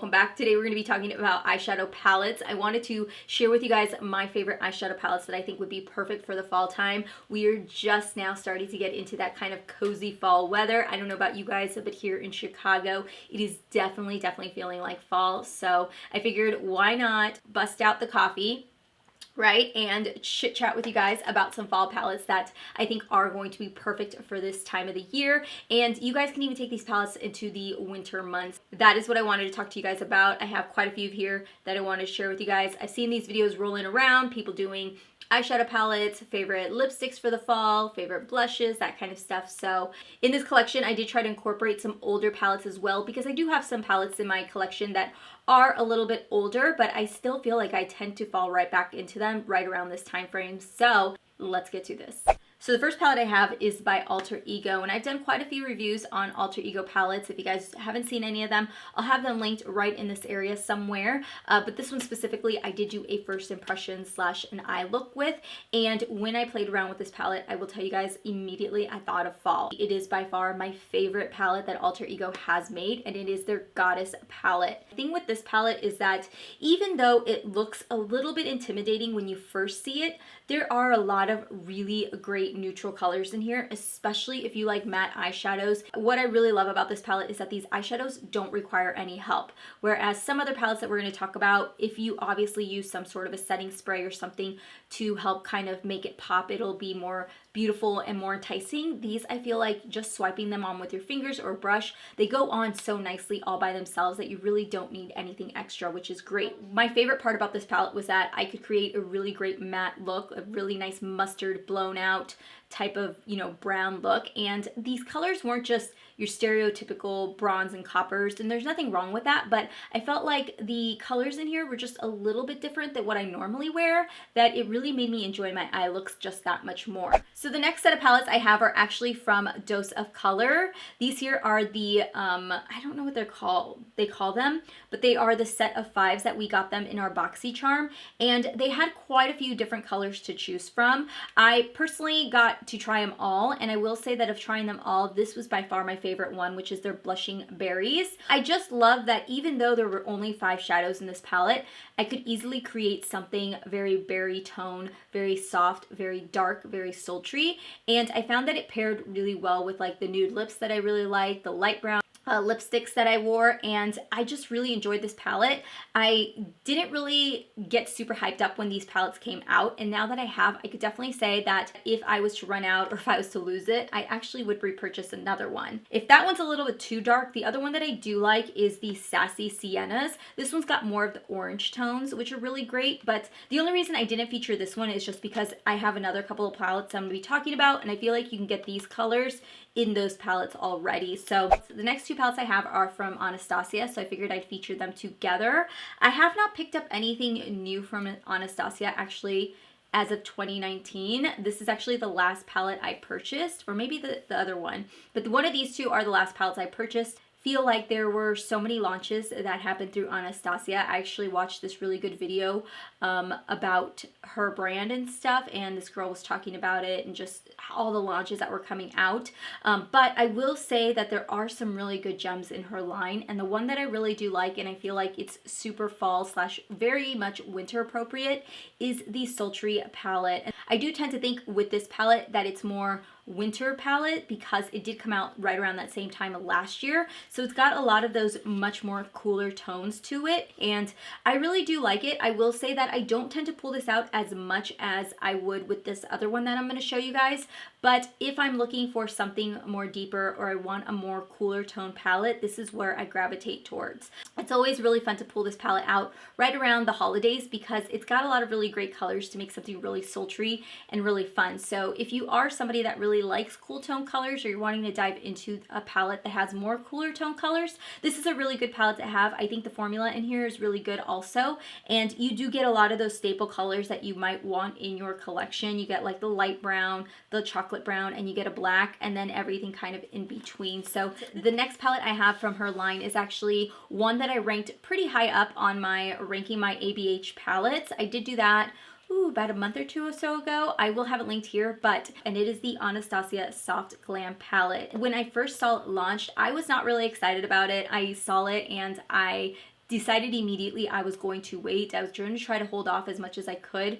welcome back. Today we're going to be talking about eyeshadow palettes. I wanted to share with you guys my favorite eyeshadow palettes that I think would be perfect for the fall time. We are just now starting to get into that kind of cozy fall weather. I don't know about you guys, but here in Chicago, it is definitely feeling like fall. So I figured why not bust out the coffee, right, and chit chat with you guys about some fall palettes that I think are going to be perfect for this time of the year. And you guys can even take these palettes into the winter months. That is what I wanted to talk to you guys about. I have quite a few here that I want to share with you guys. I've seen these videos rolling around, people doing eyeshadow palettes, favorite lipsticks for the fall, favorite blushes, that kind of stuff. So in this collection, I did try to incorporate some older palettes as well, because I do have some palettes in my collection that are a little bit older, but I still feel like I tend to fall right back into them right around this time frame. So let's get to this. So the first palette I have is by Alter Ego, and I've done quite a few reviews on Alter Ego palettes. If you guys haven't seen any of them, I'll have them linked right in this area somewhere. But this one specifically, I did do a first impression / an eye look with, and when I played around with this palette, I will tell you guys immediately I thought of fall. It is by far my favorite palette that Alter Ego has made, and it is their Goddess palette. The thing with this palette is that even though it looks a little bit intimidating when you first see it, there are a lot of really great neutral colors in here, especially if you like matte eyeshadows. What I really love about this palette is that these eyeshadows don't require any help, whereas some other palettes that we're going to talk about, if you obviously use some sort of a setting spray or something to help kind of make it pop, it'll be more beautiful and more enticing. These, I feel like just swiping them on with your fingers or brush, they go on so nicely all by themselves that you really don't need anything extra, which is great. My favorite part about this palette was that I could create a really great matte look, a really nice mustard blown out type of, you know, brown look. And these colors weren't just your stereotypical bronze and coppers, and there's nothing wrong with that, but I felt like the colors in here were just a little bit different than what I normally wear, that it really made me enjoy my eye looks just that much more. So the next set of palettes I have are actually from Dose of Color. These here are the, I don't know what they call them, but they are the set of 5s that we got them in our BoxyCharm, and they had quite a few different colors to choose from. I personally got to try them all, and I will say that of trying them all, this was by far my favorite one, which is their Blushing Berries. I just love that even though there were only 5 shadows in this palette, I could easily create something very berry tone, very soft, very dark, very sultry, and I found that it paired really well with like the nude lips that I really like, the light brown lipsticks that I wore, and I just really enjoyed this palette. I didn't really get super hyped up when these palettes came out, and now that I have, I could definitely say that if I was to run out or if I was to lose it, I actually would repurchase another one. If that one's a little bit too dark, the other one that I do like is the Sassy Siennas. This one's got more of the orange tones, which are really great, but the only reason I didn't feature this one is just because I have another couple of palettes I'm going to be talking about, and I feel like you can get these colors in those palettes already. So the next 2 palettes I have are from Anastasia, so I figured I'd feature them together. I have not picked up anything new from Anastasia actually as of 2019. This is actually the last palette I purchased, or maybe the other one, but one of these 2 are the last palettes I purchased. Feel like there were so many launches that happened through Anastasia. I actually watched this really good video about her brand and stuff, and this girl was talking about it and just all the launches that were coming out. But I will say that there are some really good gems in her line, and the one that I really do like, and I feel like it's super fall / very much winter appropriate, is the Sultry palette. And I do tend to think with this palette that it's more winter palette because it did come out right around that same time last year, so it's got a lot of those much more cooler tones to it, and I really do like it. I will say that I don't tend to pull this out as much as I would with this other one that I'm going to show you guys, but if I'm looking for something more deeper or I want a more cooler tone palette, this is where I gravitate towards. It's always really fun to pull this palette out right around the holidays because it's got a lot of really great colors to make something really sultry and really fun. So if you are somebody that really likes cool tone colors, or you're wanting to dive into a palette that has more cooler tone colors, this is a really good palette to have. I think the formula in here is really good also, and you do get a lot of those staple colors that you might want in your collection. You get like the light brown, the chocolate brown, and you get a black, and then everything kind of in between. So the next palette I have from her line is actually one that I ranked pretty high up on my ranking my ABH palettes. I did do that about a month or 2 or so ago. I will have it linked here, and it is the Anastasia Soft Glam palette. When I first saw it launched, I was not really excited about it. I saw it and I decided immediately I was going to wait. I was going to try to hold off as much as I could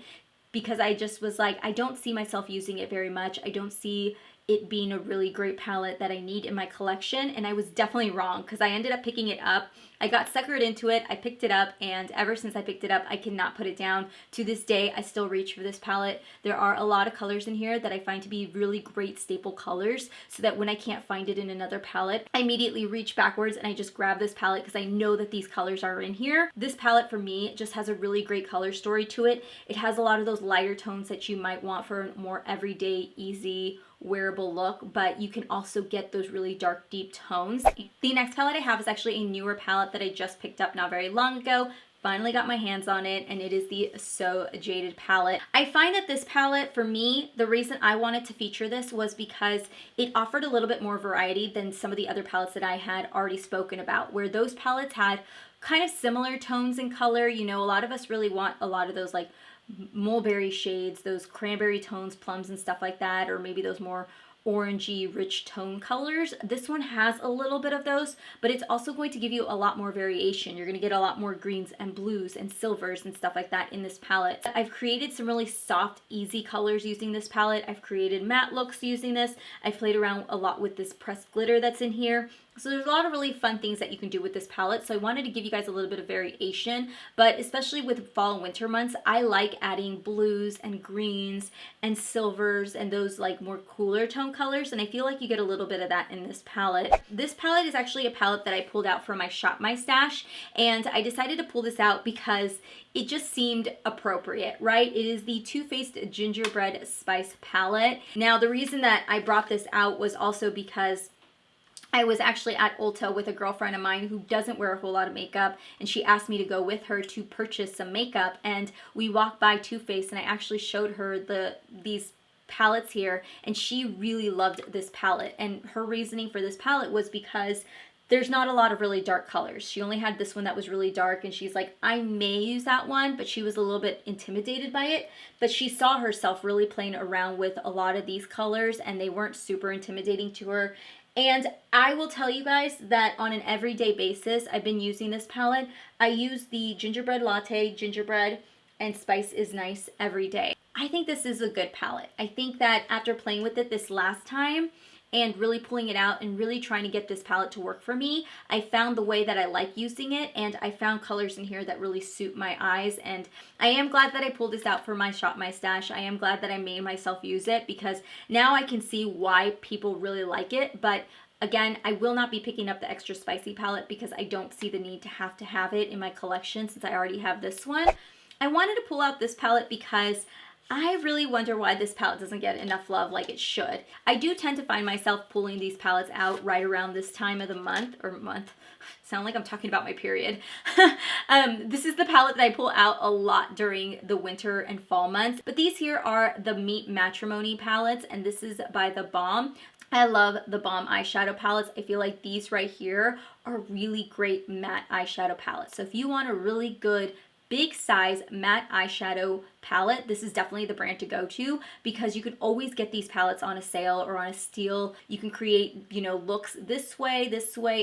because I just was like, I don't see myself using it very much. I don't see it being a really great palette that I need in my collection, and I was definitely wrong because I ended up picking it up. I got suckered into it, I picked it up, and ever since I picked it up, I cannot put it down. To this day, I still reach for this palette. There are a lot of colors in here that I find to be really great staple colors, so that when I can't find it in another palette, I immediately reach backwards and I just grab this palette because I know that these colors are in here. This palette for me just has a really great color story to it. It has a lot of those lighter tones that you might want for a more everyday, easy, wearable look, but you can also get those really dark, deep tones. The next palette I have is actually a newer palette that I just picked up not very long ago. Finally got my hands on it, and it is the So Jaded palette. I find that this palette, for me, the reason I wanted to feature this was because it offered a little bit more variety than some of the other palettes that I had already spoken about, where those palettes had kind of similar tones and color. You know, a lot of us really want a lot of those like mulberry shades, those cranberry tones, plums and stuff like that, or maybe those more orangey rich tone colors. This one has a little bit of those, but it's also going to give you a lot more variation. You're going to get a lot more greens and blues and silvers and stuff like that in this palette. I've created some really soft, easy colors using this palette. I've created matte looks using this. I've played around a lot with this pressed glitter that's in here. So there's a lot of really fun things that you can do with this palette. So I wanted to give you guys a little bit of variation, but especially with fall and winter months, I like adding blues and greens and silvers and those like more cooler tone colors. And I feel like you get a little bit of that in this palette. This palette is actually a palette that I pulled out from my Shop My Stash. And I decided to pull this out because it just seemed appropriate, right? It is the Too Faced Gingerbread Spice palette. Now, the reason that I brought this out was also because I was actually at Ulta with a girlfriend of mine who doesn't wear a whole lot of makeup, and she asked me to go with her to purchase some makeup, and we walked by Too Faced and I actually showed her these palettes here, and she really loved this palette. And her reasoning for this palette was because there's not a lot of really dark colors. She only had this one that was really dark, and she's like, I may use that one, but she was a little bit intimidated by it. But she saw herself really playing around with a lot of these colors, and they weren't super intimidating to her. And I will tell you guys that on an everyday basis, I've been using this palette. I use the Gingerbread Latte, Gingerbread, and Spice is Nice every day. I think this is a good palette. I think that after playing with it this last time and really pulling it out and really trying to get this palette to work for me, I found the way that I like using it, and I found colors in here that really suit my eyes. And I am glad that I pulled this out for my Shop My Stash. I am glad that I made myself use it because now I can see why people really like it. But again, I will not be picking up the extra spicy palette because I don't see the need to have it in my collection since I already have this one. I wanted to pull out this palette because I really wonder why this palette doesn't get enough love like it should. I do tend to find myself pulling these palettes out right around this time of the month, sound like I'm talking about my period. This is the palette that I pull out a lot during the winter and fall months. But these here are the Meet Matrimony palettes, and this is by the Balm. I love the Balm eyeshadow palettes. I feel like these right here are really great matte eyeshadow palettes. So if you want a really good big size matte eyeshadow palette, this is definitely the brand to go to because you can always get these palettes on a sale or on a steal. You can create, you know, looks this way,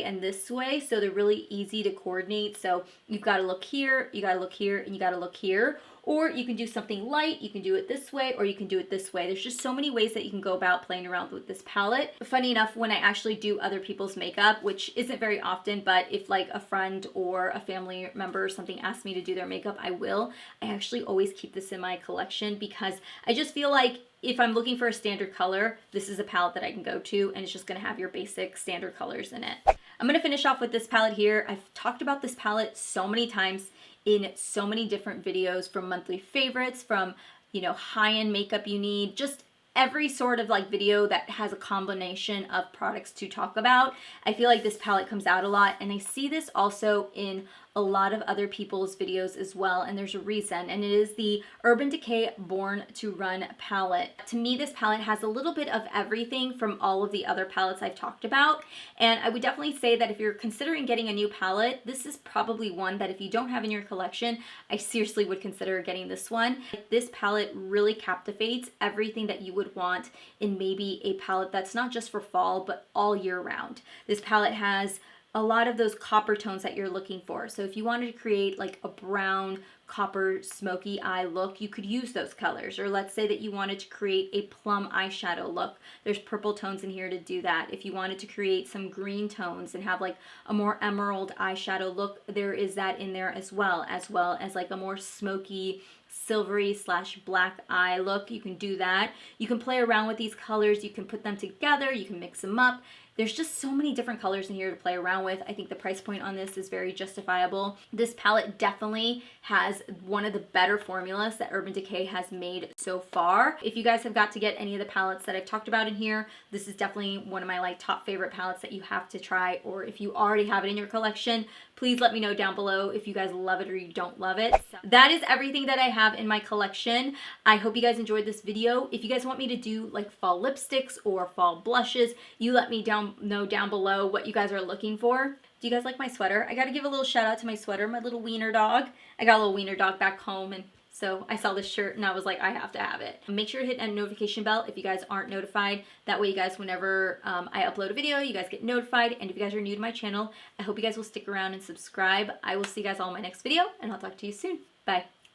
and this way, so they're really easy to coordinate. So you've got to look here, you got to look here, and you got to look here. Or you can do something light, you can do it this way, or you can do it this way. There's just so many ways that you can go about playing around with this palette. Funny enough, when I actually do other people's makeup, which isn't very often, but if like a friend or a family member or something asks me to do their makeup, I will. I actually always keep this in my collection because I just feel like if I'm looking for a standard color, this is a palette that I can go to, and it's just gonna have your basic standard colors in it. I'm gonna finish off with this palette here. I've talked about this palette so many times in so many different videos, from monthly favorites, from, you know, high-end makeup you need, just every sort of like video that has a combination of products to talk about. I feel like this palette comes out a lot, and I see this also in a lot of other people's videos as well, and there's a reason, and it is the Urban Decay Born to Run palette. To me, this palette has a little bit of everything from all of the other palettes I've talked about, and I would definitely say that if you're considering getting a new palette, this is probably one that if you don't have in your collection, I seriously would consider getting this one. This palette really captivates everything that you would want in maybe a palette that's not just for fall, but all year round. This palette has a lot of those copper tones that you're looking for. So if you wanted to create like a brown, copper, smoky eye look, you could use those colors. Or let's say that you wanted to create a plum eyeshadow look. There's purple tones in here to do that. If you wanted to create some green tones and have like a more emerald eyeshadow look, there is that in there as well as like a more smoky, silvery / black eye look. You can do that. You can play around with these colors. You can put them together. You can mix them up. There's just so many different colors in here to play around with. I think the price point on this is very justifiable. This palette definitely has one of the better formulas that Urban Decay has made so far. If you guys have got to get any of the palettes that I've talked about in here, this is definitely one of my like top favorite palettes that you have to try. Or if you already have it in your collection, please let me know down below if you guys love it or you don't love it. So that is everything that I have in my collection. I hope you guys enjoyed this video. If you guys want me to do like fall lipsticks or fall blushes, you let me know down below what you guys are looking for. Do you guys like my sweater? I gotta give a little shout out to my sweater, my little wiener dog. I got a little wiener dog back home, and so I saw this shirt and I was like, I have to have it. Make sure to hit a notification bell if you guys aren't notified. That way you guys, whenever I upload a video, you guys get notified. And if you guys are new to my channel, I hope you guys will stick around and subscribe. I will see you guys all in my next video, and I'll talk to you soon. Bye.